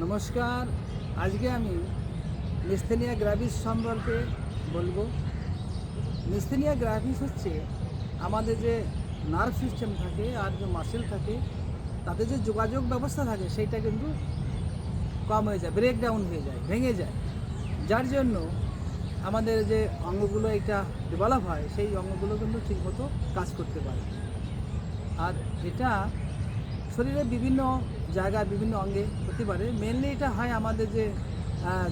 নমস্কার। আজকে আমি মিসথেনিয়া গ্রাভিস সম্পর্কে বলবো। মিসথেনিয়া গ্রাভিস হচ্ছে আমাদের যে নার্ভ সিস্টেম থাকে আর যে মাসেল থাকে, তাদের যে যোগাযোগ ব্যবস্থা থাকে সেইটা কিন্তু কম হয়ে যায়, ব্রেকডাউন হয়ে যায়, ভেঙে যায়। যার জন্য আমাদের যে অঙ্গগুলো এটা ডেভেলপ হয়, সেই অঙ্গগুলো কিন্তু ঠিকমতো কাজ করতে পারে। আর এটা শরীরের বিভিন্ন জায়গায় বিভিন্ন অঙ্গে হতে পারে। মেনলি এটা হয় আমাদের যে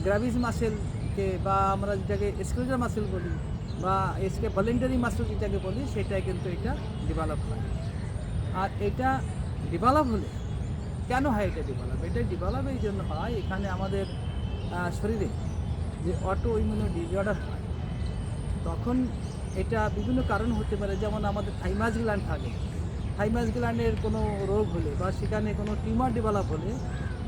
গ্রাভিস মাসেলকে বা আমরা যেটাকে স্ক্লেটাল মাসেল বলি বা ভলেন্টারি মাসেল যেটাকে বলি, সেটাই কিন্তু এটা ডেভেলপ হয়। আর এটা ডেভেলপ হলে কেন হয় এটা ডেভেলপ? এটা ডেভেলপ এই জন্য হয়, এখানে আমাদের শরীরে যে অটো ইমিউনো ডিসঅর্ডার হয়, তখন এটা বিভিন্ন কারণ হতে পারে। যেমন আমাদের থাইমাস গ্ল্যান্ড থাকে, থাইমাস গ্ল্যান্ডের কোনো রোগ হলে বা সেখানে কোনো টিউমার ডেভেলপ হলে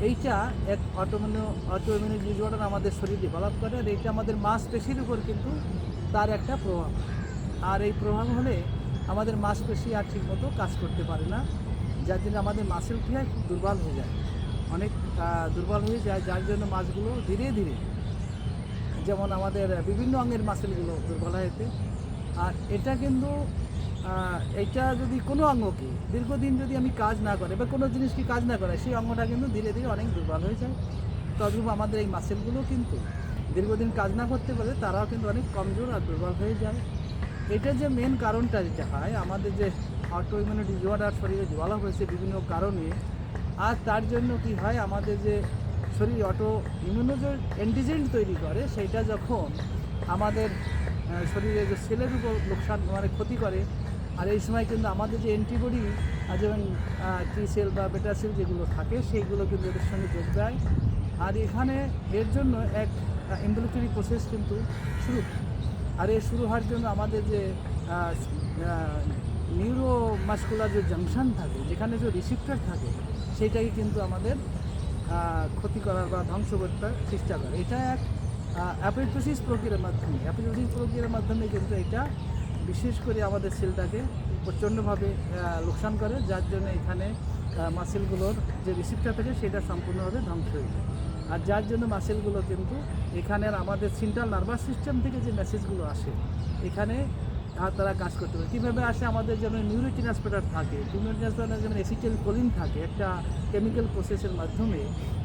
এইটা এক অটোইমিউন ডিসঅর্ডার আমাদের শরীর ডেভেলপ করে। আর এইটা আমাদের মাংসপেশির উপর কিন্তু তার একটা প্রভাব। আর এই প্রভাব হলে আমাদের মাংসপেশি আর ঠিকমতো কাজ করতে পারে না, যার জন্য আমাদের মাসেল কি হয়, খুব দুর্বল হয়ে যায়, অনেক দুর্বল হয়ে যায়। যার জন্য মাসগুলো ধীরে ধীরে, যেমন আমাদের বিভিন্ন অঙ্গের মাসেলগুলো দুর্বল হয়েছে। আর এটা কিন্তু এইটা যদি কোনো অঙ্গকে দীর্ঘদিন যদি আমি কাজ না করে বা কোনো জিনিসকে কাজ না করে, সেই অঙ্গটা কিন্তু ধীরে ধীরে অনেক দুর্বল হয়ে যায়। তদ্রূপ আমাদের এই মাসেলগুলো কিন্তু দীর্ঘদিন কাজ না করতে পারে, তারাও কিন্তু অনেক কমজোর আর দুর্বল হয়ে যায়। এটা যে মেন কারণটা যেটা হয়, আমাদের যে অটোইমিউন ডিসঅর্ডার শরীরে ডেভেলপ হয়েছে বিভিন্ন কারণে, আর তার জন্য কি হয়, আমাদের যে শরীর অটো ইমিউনো যে অ্যান্টিজেন তৈরি করে, সেইটা যখন আমাদের শরীরে যে সেলের উপর লোকসান মানে ক্ষতি করে। আর এই সময় কিন্তু আমাদের যে অ্যান্টিবডি, যেমন টি সেল বা বেটা সেল যেগুলো থাকে, সেইগুলো কিন্তু এদের সঙ্গে যোগ দেয়। আর এখানে এর জন্য এক ইনভলিউটরি প্রসেস কিন্তু শুরু হয়। আর এই শুরু হওয়ার জন্য আমাদের যে নিউরোমাস্কুলার যে জাংশন থাকে, যেখানে যে রিসিপ্টর থাকে, সেইটাকে কিন্তু আমাদের ক্ষতি করার বা ধ্বংস করতে চেষ্টা করে। এটা এক অ্যাপোপ্টোসিস প্রক্রিয়ার মাধ্যমে কিন্তু এটা বিশেষ করে আমাদের সেলটাকে প্রচণ্ডভাবে লোকসান করে, যার জন্য এখানে মাসেলগুলোর যে রিসিপ্টর থাকে সেটা সম্পূর্ণভাবে ধ্বংস হয়ে যায়। আর যার জন্য মাসেলগুলো কিন্তু এখানের আমাদের সেন্ট্রাল নার্ভাস সিস্টেম থেকে যে মেসেজগুলো আসে, এখানে আর তারা কাজ করতে পারে। কীভাবে আসে? আমাদের যেমন নিউরোট্রান্সমিটার থাকে, নিউরোট্রান্সমিটার যেমন অ্যাসিটাইলকোলিন থাকে, একটা কেমিক্যাল প্রসেসের মাধ্যমে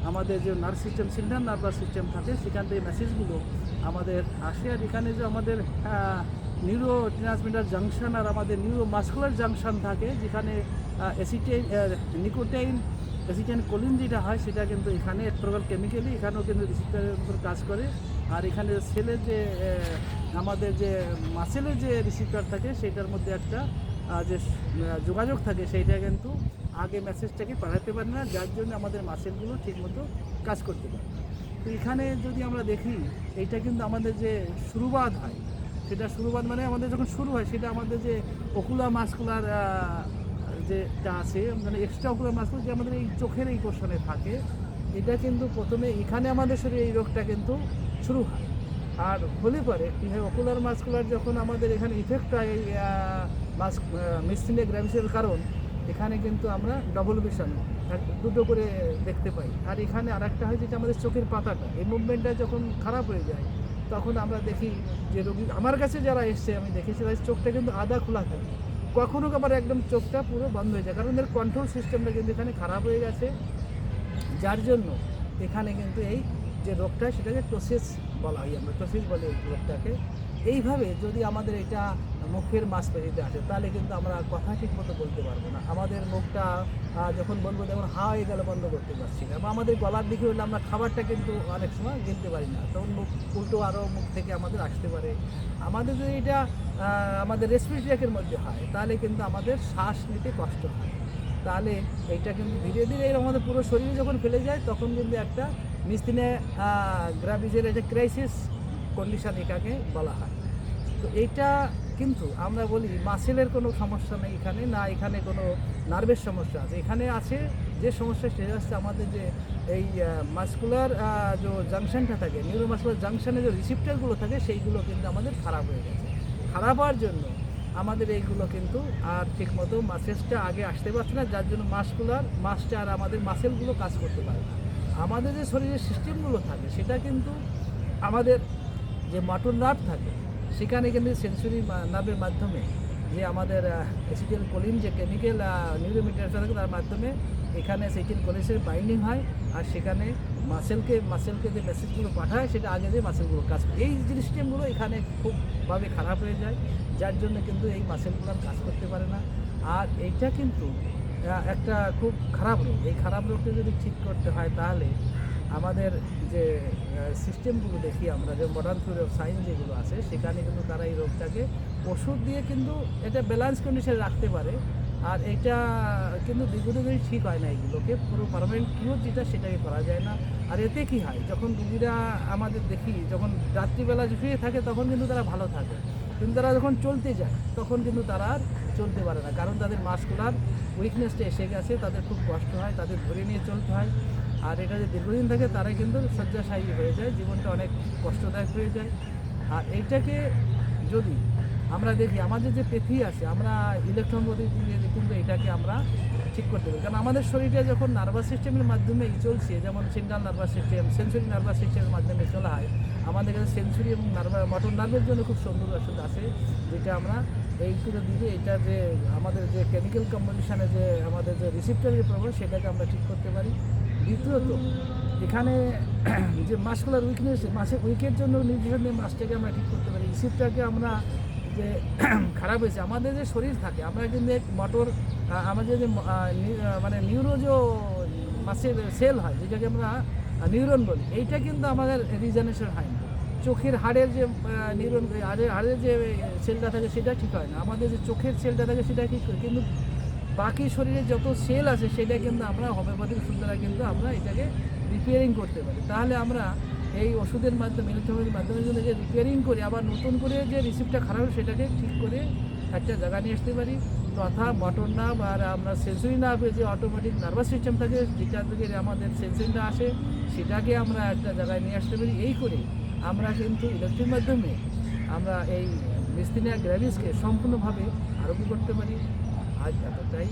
আমাদের যে nerve system, central nervous system থাকে, সেখান থেকে মেসেজগুলো আমাদের আসে। আর এখানে যে আমাদের নিউরোট্রান্সমিটার জাংশন আর আমাদের নিউরোমাস্কুলার জাংশন থাকে, যেখানে অ্যাসিটাইলকোলিন যেটা হয়, সেটা কিন্তু এখানে এক প্রকার কেমিক্যালি এখানেও কিন্তু রিসিপ্টরের উপর কাজ করে। আর এখানে সেলের যে আমাদের যে মাসেলের যে রিসিপ্টর থাকে, সেইটার মধ্যে একটা যে যোগাযোগ থাকে, সেইটা কিন্তু আগে মেসেজটাকে পাঠাতে পারে না, যার জন্য আমাদের মাসেলগুলো ঠিকমতো কাজ করতে পারে না। তো এখানে যদি আমরা দেখি, এইটা কিন্তু আমাদের যে শুরুবাদ হয়, সেটা শুরুবাদ মানে আমাদের যখন শুরু হয়, সেটা আমাদের যে ওকুলার মাস্কুলার যেটা আছে, মানে এক্সট্রা ওকুলার মাস্কুলার যে আমাদের এই চোখের এই পোর্শনে থাকে, এটা কিন্তু প্রথমে এখানে আমাদের শরীরে এই রোগটা কিন্তু শুরু হয়। আর হলে পরে কী হয়, ওকুলার মাস্কুলার যখন আমাদের এখানে ইফেক্ট হয় এই মিসথেনিয়া গ্রাভিসের কারণ, এখানে কিন্তু আমরা ডবল ভিশন দুটো করে দেখতে পাই। আর এখানে আরেকটা হয় যেটা আমাদের চোখের পাতাটা, এই মুভমেন্টটা যখন খারাপ হয়ে যায়, তখন আমরা দেখি যে রোগী, আমার কাছে যারা এসছে আমি দেখেছি, তাদের চোখটা কিন্তু আধা খোলা থাকে, কখনো আবার একদম চোখটা পুরো বন্ধ হয়ে যায়, কারণ এর কন্ট্রোল সিস্টেমটা কিন্তু এখানে খারাপ হয়ে গেছে। যার জন্য এখানে কিন্তু এই যে রোগটা, সেটাকে টোসিস বলা হয়, আমরা টোসিস বলি এই রোগটাকে। এইভাবে যদি আমাদের এটা মুখের মাংসপেশিতে আসে, তাহলে কিন্তু আমরা কথা ঠিকমতো বলতে পারবো না। আমাদের মুখটা যখন বলবো, যেমন হা হয়ে গেলে বন্ধ করতে পারছি না, বা আমাদের গলার দিকে হলে আমরা খাবারটা কিন্তু অনেক সময় গিলতে পারি না, তখন মুখ উল্টো আরও মুখ থেকে আমাদের আসতে পারে। আমাদের যদি এটা আমাদের রেসপিরেটরি মধ্যে হয়, তাহলে কিন্তু আমাদের শ্বাস নিতে কষ্ট হয়। তাহলে এইটা কিন্তু ধীরে ধীরে আমাদের পুরো শরীরে যখন ফেলে যায়, তখন কিন্তু একটা মিসথেনিয়া গ্রাভিসের একটা ক্রাইসিস কন্ডিশন এটাকে বলা হয়। তো এইটা কিন্তু আমরা বলি মাসেলের কোনো সমস্যা নেই এখানে, না এখানে কোনো নার্ভের সমস্যা আছে। এখানে আছে যে সমস্যা, সেটা হচ্ছে আমাদের যে এই মাস্কুলার যে জাংশনটা থাকে, নিউরোমাস্কুলার জাংশনে যে রিসিপ্টরগুলো থাকে, সেইগুলো কিন্তু আমাদের খারাপ হয়ে গেছে। খারাপ হওয়ার জন্য আমাদের এইগুলো কিন্তু আর ঠিকমতো মাসেলসটা আগে আসতে পারছে না, যার জন্য মাসটা আর আমাদের মাসেলগুলো কাজ করতে পারে না। আমাদের যে শরীরের সিস্টেমগুলো থাকে সেটা কিন্তু আমাদের যে মোটর নার্ভ থাকে সেখানে কিন্তু সেন্সরি নার্ভের মাধ্যমে যে আমাদের অ্যাসিটাইল কোলিন যে কেমিক্যাল নিউরোমিটার থাকে তার মাধ্যমে এখানে অ্যাসিটাইল কোলিনের বাইন্ডিং হয় আর সেখানে মাসেলকে যে মেসেজগুলো পাঠায় সেটা আগে দিয়ে মাসেলগুলো কাজ করে। এই সিস্টেমগুলো এখানে খুবভাবে খারাপ হয়ে যায়, যার জন্য কিন্তু এই মাসেলগুলো আর কাজ করতে পারে না। আর এইটা কিন্তু একটা খুব খারাপ রোগ। এই খারাপ রোগটা যদি ঠিক করতে হয় তাহলে আমাদের যে সিস্টেমগুলো দেখি আমরা, যে মডার্ন থিওরি অফ সায়েন্স যেগুলো আছে সেখানে কিন্তু তারা এই রোগটাকে ওষুধ দিয়ে কিন্তু এটা ব্যালেন্স কন্ডিশনে রাখতে পারে। আর এটা কিন্তু দীর্ঘদিন ঠিক হয় না, এইগুলোকে পুরো পার্মানেন্ট কিওর যেটা সেটাকে করা যায় না। আর এতে কি হয়, যখন রুগীরা আমাদের দেখি যখন রাত্রিবেলা শুয়ে থাকে তখন কিন্তু তারা ভালো থাকে, কিন্তু তারা যখন চলতে যায় তখন কিন্তু তারা আর চলতে পারে না, কারণ তাদের মাসকুলার উইকনেসটা এসে গেছে, তাদের খুব কষ্ট হয়, তাদের ধরে নিয়ে চলতে হয়। আর এটা যে দীর্ঘদিন থাকে তারাই কিন্তু শয্যাশায়ী হয়ে যায়, জীবনটা অনেক কষ্টদায়ক হয়ে যায়। আর এইটাকে যদি আমরা দেখি আমাদের যে পেথি আছে, আমরা ইলেকট্রন গতি দিয়ে কিন্তু এটাকে আমরা ঠিক করতে পারি, কারণ আমাদের শরীরে যখন নার্ভাস সিস্টেমের মাধ্যমে চলছে, যেমন central nervous system, sensory nervous সিস্টেমের মাধ্যমে চলা হয়, আমাদের কাছে সেন্সরি এবং মোটর নার্ভের জন্য খুব সুন্দর ওষুধ আছে, যেটা আমরা এইগুলো দিলে এটা যে আমাদের যে কেমিক্যাল কম্পোজিশনে যে আমাদের যে রিসিপ্টরের প্রবলেম সেটাকে আমরা ঠিক করতে পারি। দ্বিতীয়ত এখানে যে মাসকুলার উইকনেস, মাসের উইকের জন্য নির্দিষ্ট মাসটাকে আমরা ঠিক করতে পারি। রিসিপ্টরকে আমরা যে খারাপ হয়েছে, আমাদের যে শরীর থাকে আমরা কিন্তু মোটর আমাদের যে মানে নিউরো যে মাসের সেল হয় যেটাকে আমরা নিউরন বলি, এইটা কিন্তু আমাদের রিজেনারেশন হয় না। চোখের হাড়ের যে নিউরন হাড়ের যে সেলটা থাকে সেটা ঠিক হয় না, আমাদের যে চোখের সেলটা থাকে সেটা ঠিক হয়, কিন্তু বাকি শরীরের যত সেল আছে সেটা কিন্তু আমরা হোমিওপ্যাথিক ওষুধ দ্বারা কিন্তু আমরা এটাকে রিপেয়ারিং করতে পারি। তাহলে আমরা এই ওষুধের মাধ্যমে ইলেকট্রনিকের মাধ্যমে যদি রিপেয়ারিং করি, আবার নতুন করে যে রিসিপ্টটা খারাপ সেটাকে ঠিক করে একটা জায়গা নিয়ে আসতে পারি। তথা মোটর নার্ভ আর আমরা সেন্সরি নার্ভে যে অটোমেটিক নার্ভাস সিস্টেম থাকে যেটা থেকে আমাদের সেন্সরিটা আসে সেটাকে আমরা একটা জায়গায় নিয়ে আসতে পারি। এই করে আমরা কিন্তু ইলেকট্রিক মাধ্যমে আমরা এই মিসথেনিয়া গ্র্যাভিসকে সম্পূর্ণভাবে আরোগ্য করতে পারি। আজ এতটাই।